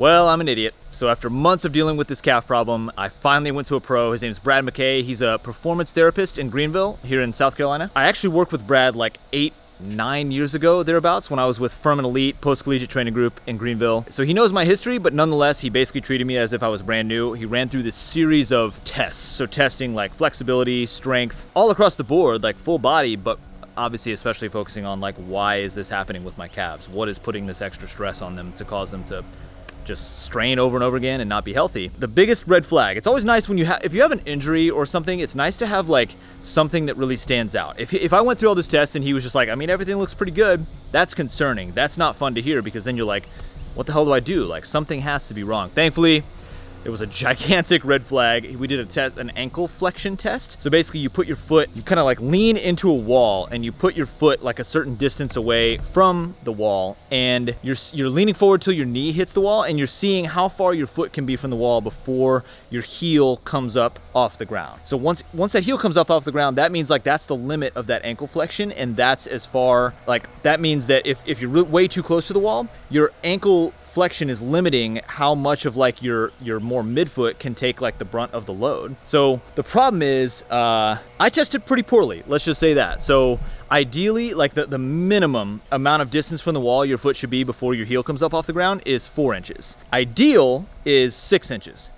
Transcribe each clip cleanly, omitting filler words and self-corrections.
Well, I'm an idiot. So after months of dealing with this calf problem, I finally went to a pro. His name's Brad McKay. He's a performance therapist in Greenville, here in South Carolina. I actually worked with Brad like 9 years ago, thereabouts, when I was with Furman Elite Post-Collegiate Training Group in Greenville. So he knows my history, but nonetheless, he basically treated me as if I was brand new. He ran through this series of tests. So testing like flexibility, strength, all across the board, like full body, but obviously especially focusing on like, why is this happening with my calves? What is putting this extra stress on them to cause them to just strain over and over again and not be healthy? The biggest red flag, it's always nice when if you have an injury or something, it's nice to have like something that really stands out. If I went through all this tests and he was just like, I mean, everything looks pretty good, that's concerning. That's not fun to hear, because then you're like, what the hell do I do? Like, something has to be wrong. Thankfully, it was a gigantic red flag. We did an ankle flexion test. So basically you put your foot, you kind of like lean into a wall and you put your foot like a certain distance away from the wall, and you're leaning forward till your knee hits the wall, and you're seeing how far your foot can be from the wall before your heel comes up off the ground. So once that heel comes up off the ground, that means like that's the limit of that ankle flexion, and that's as far, like that means that if you're way too close to the wall, your ankle flexion is limiting how much of like your more midfoot can take like the brunt of the load. So the problem is I tested pretty poorly, let's just say that. So ideally, like the minimum amount of distance from the wall your foot should be before your heel comes up off the ground is 4 inches. Ideal is 6 inches.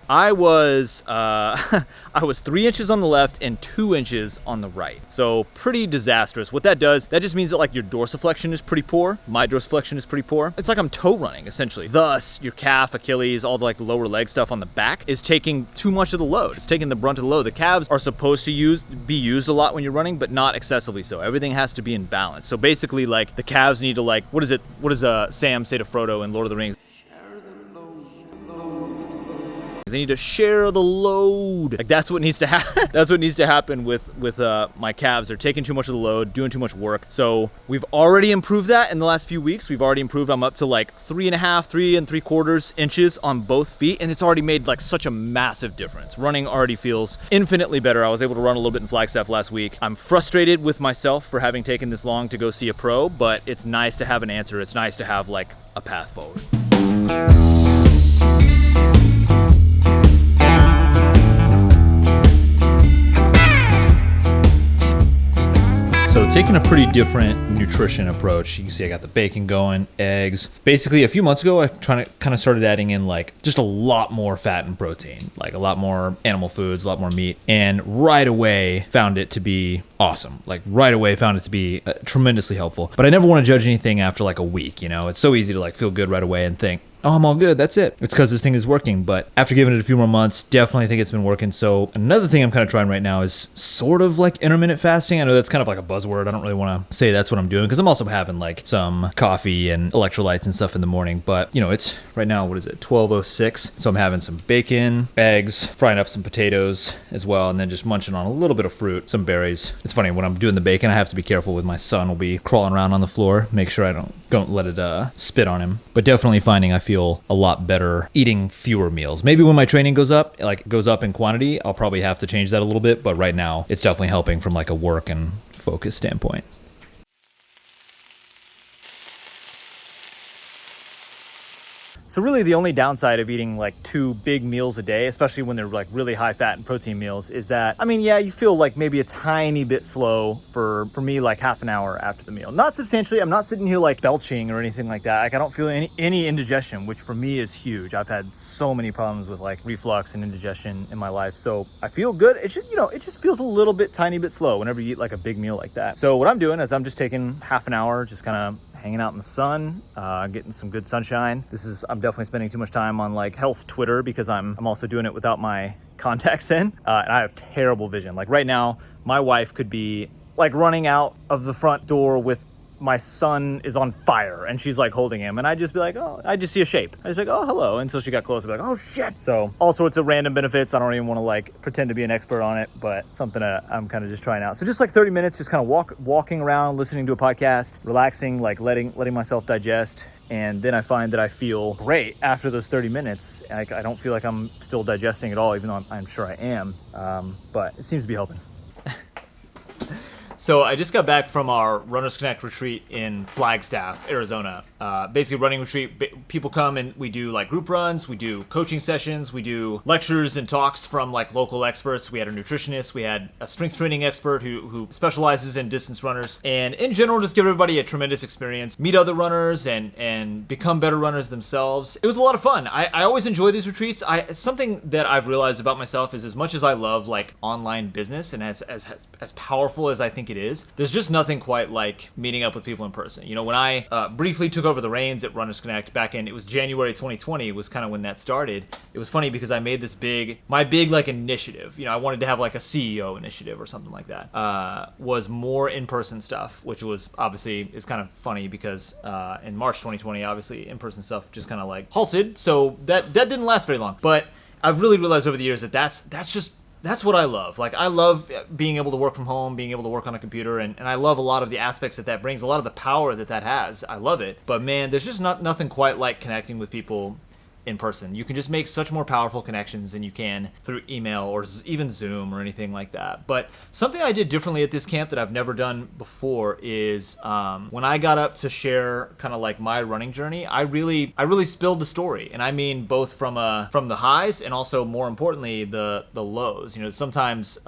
I was 3 inches on the left and 2 inches on the right. So pretty disastrous. What that does, that just means that like your dorsiflexion is pretty poor. My dorsiflexion is pretty poor. It's like I'm toe running essentially. Thus, your calf, Achilles, all the like lower leg stuff on the back is taking too much of the load. It's taking the brunt of the load. The calves are supposed to be used a lot when you're running, but not excessively so. Everything has to be in balance. So basically, like the calves need to like, what does Sam say to Frodo in Lord of the Rings? They need to share the load. Like that's what needs to happen. That's what needs to happen with my calves. They're taking too much of the load, doing too much work. So we've already improved that in the last few weeks. We've already improved. I'm up to like 3 3/4 inches on both feet, and it's already made like such a massive difference. Running already feels infinitely better. I was able to run a little bit in Flagstaff last week. I'm frustrated with myself for having taken this long to go see a pro, but it's nice to have an answer. It's nice to have like a path forward. So taking a pretty different nutrition approach. You can see I got the bacon going, eggs. Basically a few months ago, I kind of started adding in like just a lot more fat and protein, like a lot more animal foods, a lot more meat, and right away found it to be awesome. Like right away found it to be tremendously helpful. But I never want to judge anything after like a week, you know? It's so easy to like feel good right away and think, oh, I'm all good, that's it. It's because this thing is working. But after giving it a few more months, definitely think it's been working. So another thing I'm kind of trying right now is sort of like intermittent fasting. I know that's kind of like a buzzword. I don't really want to say that's what I'm doing, because I'm also having like some coffee and electrolytes and stuff in the morning. But you know, it's right now, what is it, 12:06. So I'm having some bacon, eggs, frying up some potatoes as well, and then just munching on a little bit of fruit, some berries. It's funny, when I'm doing the bacon, I have to be careful with my son. Will be crawling around on the floor, make sure I don't let it spit on him. But definitely finding I feel a lot better eating fewer meals. Maybe when my training goes up in quantity, I'll probably have to change that a little bit, but right now it's definitely helping from like a work and focus standpoint. So really the only downside of eating like 2 big meals a day, especially when they're like really high fat and protein meals, is that, I mean, yeah, you feel like maybe a tiny bit slow for me, like half an hour after the meal. Not substantially. I'm not sitting here like belching or anything like that. Like I don't feel any indigestion, which for me is huge. I've had so many problems with like reflux and indigestion in my life. So I feel good. It just feels a little bit, tiny bit slow whenever you eat like a big meal like that. So what I'm doing is I'm just taking half an hour, just kind of hanging out in the sun, getting some good sunshine. I'm definitely spending too much time on like health Twitter, because I'm also doing it without my contacts in, and I have terrible vision. Like right now, my wife could be like running out of the front door with my son is on fire and she's like holding him, and I'd just be like, oh, I just see a shape. I just be like, oh, hello. Until she got close, I'd be like, oh shit. So all sorts of random benefits. I don't even want to like pretend to be an expert on it, but something I'm kind of just trying out. So just like 30 minutes, just kind of walking around, listening to a podcast, relaxing, like letting myself digest. And then I find that I feel great after those 30 minutes. I don't feel like I'm still digesting at all, even though I'm sure I am. But it seems to be helping. So I just got back from our Runners Connect retreat in Flagstaff, Arizona. Basically, running retreat. People come and we do like group runs, we do coaching sessions, we do lectures and talks from like local experts. We had a nutritionist, we had a strength training expert who specializes in distance runners, and in general, just give everybody a tremendous experience, meet other runners, and become better runners themselves. It was a lot of fun. I always enjoy these retreats. Something that I've realized about myself is as much as I love like online business and as powerful as I think it is, there's just nothing quite like meeting up with people in person. You know, when I briefly took over the reins at Runners Connect back in, it was January 2020 was kind of when that started. It was funny because I made this my big like initiative, you know, I wanted to have like a CEO initiative or something like that, was more in-person stuff, which was obviously is kind of funny because in March 2020, obviously in-person stuff just kind of like halted. So that didn't last very long, but I've really realized over the years that that's what I love. Like, I love being able to work from home, being able to work on a computer, and I love a lot of the aspects that brings, a lot of the power that has. I love it. But man, there's just nothing quite like connecting with people in person. You can just make such more powerful connections than you can through email or even Zoom or anything like that. But something I did differently at this camp that I've never done before is when I got up to share kind of like my running journey, I really spilled the story, and I mean both from the highs and also more importantly the lows. You know, sometimes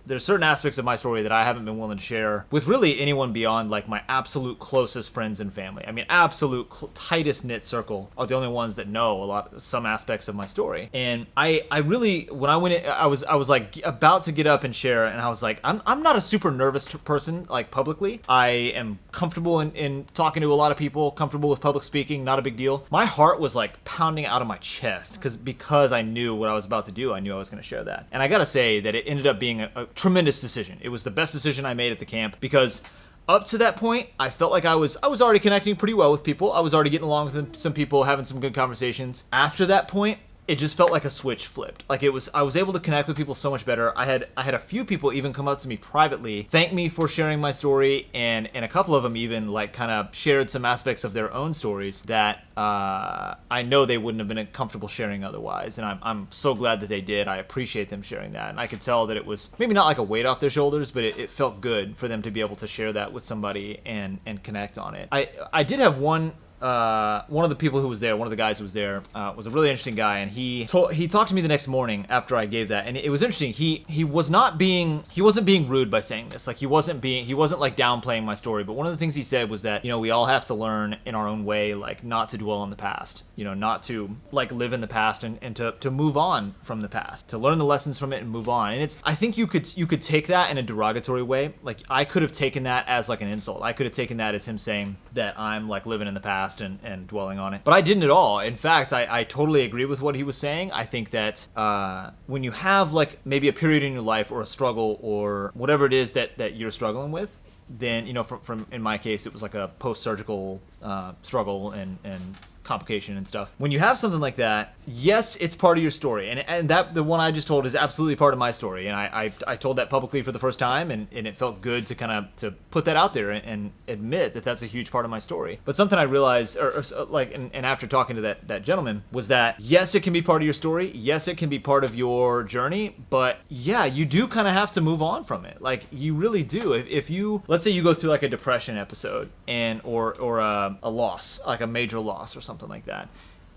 there's certain aspects of my story that I haven't been willing to share with really anyone beyond like my absolute closest friends and family. I mean, absolute tightest knit circle are the only ones that know some aspects of my story. And I really, when I went in, I was like about to get up and share, and I was like, I'm not a super nervous person like publicly. I am comfortable in talking to a lot of people, comfortable with public speaking, not a big deal. My heart was like pounding out of my chest because I knew what I was about to do. I knew I was going to share that. And I gotta say that it ended up being a tremendous decision. It was the best decision I made at the camp, because up to that point, I felt like I was already connecting pretty well with people. I was already getting along with some people, having some good conversations. After that point, it just felt like a switch flipped. Like I was able to connect with people so much better. I had a few people even come up to me privately, thank me for sharing my story, and a couple of them even like kind of shared some aspects of their own stories that I know they wouldn't have been comfortable sharing otherwise. And I'm so glad that they did. I appreciate them sharing that. And I could tell that it was maybe not like a weight off their shoulders, but it felt good for them to be able to share that with somebody and connect on it. I did have one of the people who was there, one of the guys who was there, was a really interesting guy, and he talked to me the next morning after I gave that, and it was interesting. He wasn't being rude by saying this. Like he wasn't like downplaying my story, but one of the things he said was that, you know, we all have to learn in our own way, like not to dwell on the past, you know, not to like live in the past and to move on from the past, to learn the lessons from it and move on. And I think you could take that in a derogatory way. Like I could have taken that as like an insult. I could have taken that as him saying that I'm like living in the past and dwelling on it. But I didn't at all. In fact, I totally agree with what he was saying. I think that when you have like maybe a period in your life or a struggle or whatever it is that you're struggling with, then, you know, from in my case, it was like a post-surgical struggle and complication and stuff. When you have something like that, yes, it's part of your story, and that the one I just told is absolutely part of my story, and I told that publicly for the first time, and it felt good to kind of to put that out there and admit that that's a huge part of my story. But something I realized, or like, and after talking to that gentleman, was that yes, it can be part of your story, yes, it can be part of your journey, but yeah, you do kind of have to move on from it. Like you really do. If you, let's say you go through like a depression episode or a loss, like a major loss or something like that,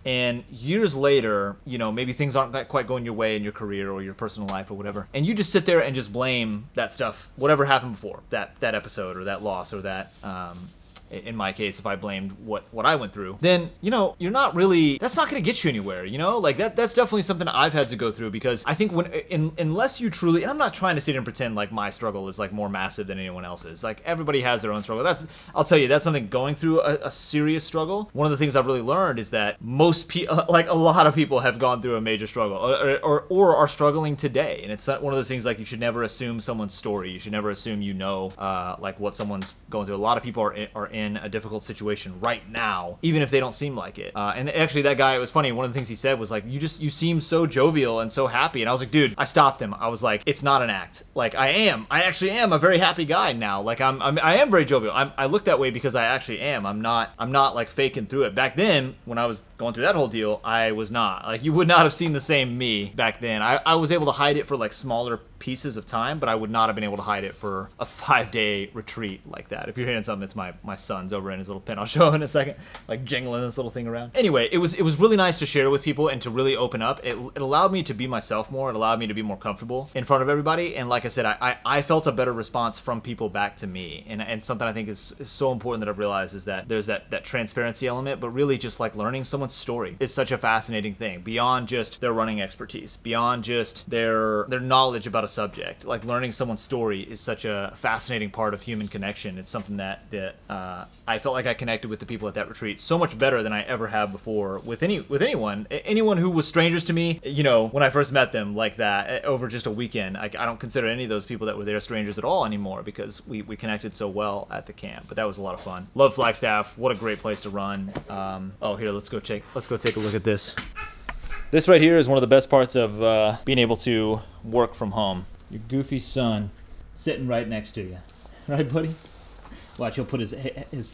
and years later, you know, maybe things aren't quite going your way in your career or your personal life or whatever, and you just sit there and just blame that stuff, whatever happened before that episode or that loss or that in my case, if I blamed what I went through, then, you know, you're not really, that's not going to get you anywhere, you know? Like that's definitely something I've had to go through, because I think unless you truly, and I'm not trying to sit here and pretend like my struggle is like more massive than anyone else's. Like everybody has their own struggle. I'll tell you, that's something, going through a serious struggle. One of the things I've really learned is that most people, like a lot of people, have gone through a major struggle or are struggling today. And it's not one of those things like you should never assume someone's story. You should never assume, you know, like what someone's going through. A lot of people are in in a difficult situation right now, even if they don't seem like it. And actually that guy, it was funny, one of the things he said was like, you seem so jovial and so happy. And I was like, dude, I stopped him. I was like, it's not an act. Like I actually am a very happy guy now. Like I am very jovial. I look that way because I actually am. I'm not like faking through it. Back then, when I was going through that whole deal, I was not. Like, you would not have seen the same me back then. I was able to hide it for like smaller pieces of time, but I would not have been able to hide it for a 5-day retreat like that. If you're hearing something, it's my son's over in his little pen. I'll show him in a second, like jingling this little thing around. Anyway, it was really nice to share with people and to really open up. It allowed me to be myself more. It allowed me to be more comfortable in front of everybody. And like I said, I felt a better response from people back to me. And something I think is so important that I've realized is that there's that transparency element, but really just like learning someone's story is such a fascinating thing, beyond just their running expertise, beyond just their knowledge about a subject. Like, learning someone's story is such a fascinating part of human connection. It's something that I felt like I connected with the people at that retreat so much better than I ever have before with anyone who was strangers to me, you know, when I first met them like that over just a weekend. I don't consider any of those people that were there strangers at all anymore, because we connected so well at the camp. But that was a lot of fun. Love Flagstaff. What a great place to run. Oh, here, let's go take a look at this. This right here is one of the best parts of being able to work from home. Your goofy son sitting right next to you. Right, buddy? Watch, he'll put his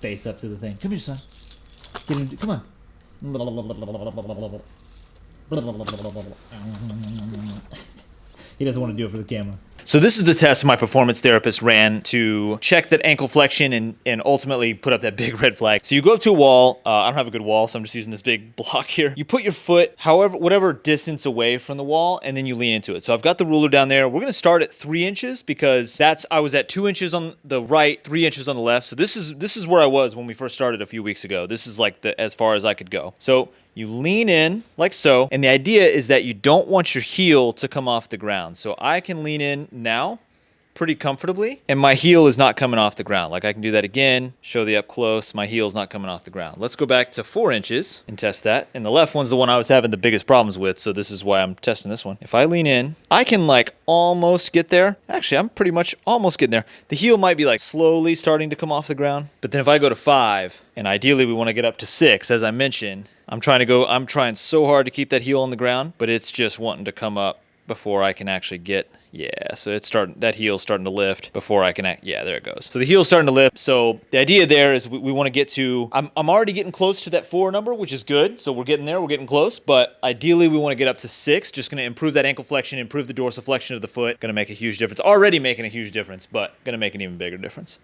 face up to the thing. Come here, son. Get him, come on. He doesn't want to do it for the camera. So this is the test my performance therapist ran to check that ankle flexion and ultimately put up that big red flag. So you go up to a wall. I don't have a good wall, so I'm just using this big block here. You put your foot whatever distance away from the wall, and then you lean into it. So I've got the ruler down there. We're gonna start at 3 inches, because I was at 2 inches on the right, 3 inches on the left. So this is where I was when we first started a few weeks ago. This is like as far as I could go. So you lean in like so, and the idea is that you don't want your heel to come off the ground. So I can lean in now pretty comfortably, and my heel is not coming off the ground. Like, I can do that again, show the up close, my heel's not coming off the ground. Let's go back to 4 inches and test that. And the left one's the one I was having the biggest problems with, so this is why I'm testing this one. If I lean in, I can like almost get there. Actually, I'm pretty much almost getting there. The heel might be like slowly starting to come off the ground. But then if I go to 5, and ideally we want to get up to 6, as I mentioned, I'm trying so hard to keep that heel on the ground, but it's just wanting to come up before I can actually get, yeah, so that heel's starting to lift before I can yeah, there it goes. So the heel's starting to lift. So the idea there is we want to get to, I'm already getting close to that 4 number, which is good. So we're getting there, we're getting close, but ideally we want to get up to 6, just going to improve that ankle flexion, improve the dorsiflexion of the foot, going to make a huge difference. Already making a huge difference, but going to make an even bigger difference.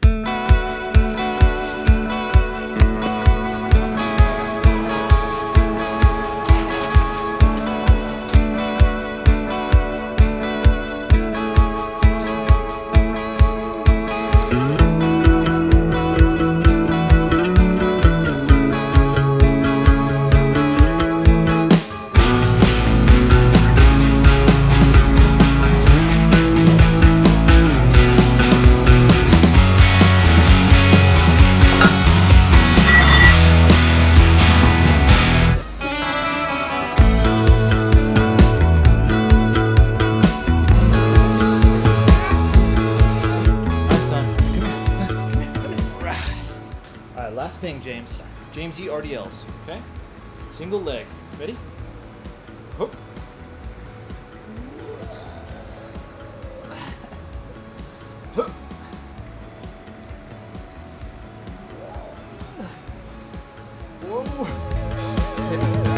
Last thing, James. James E. RDLs, okay? Single leg. Ready? Hoop. Hoop. Whoa.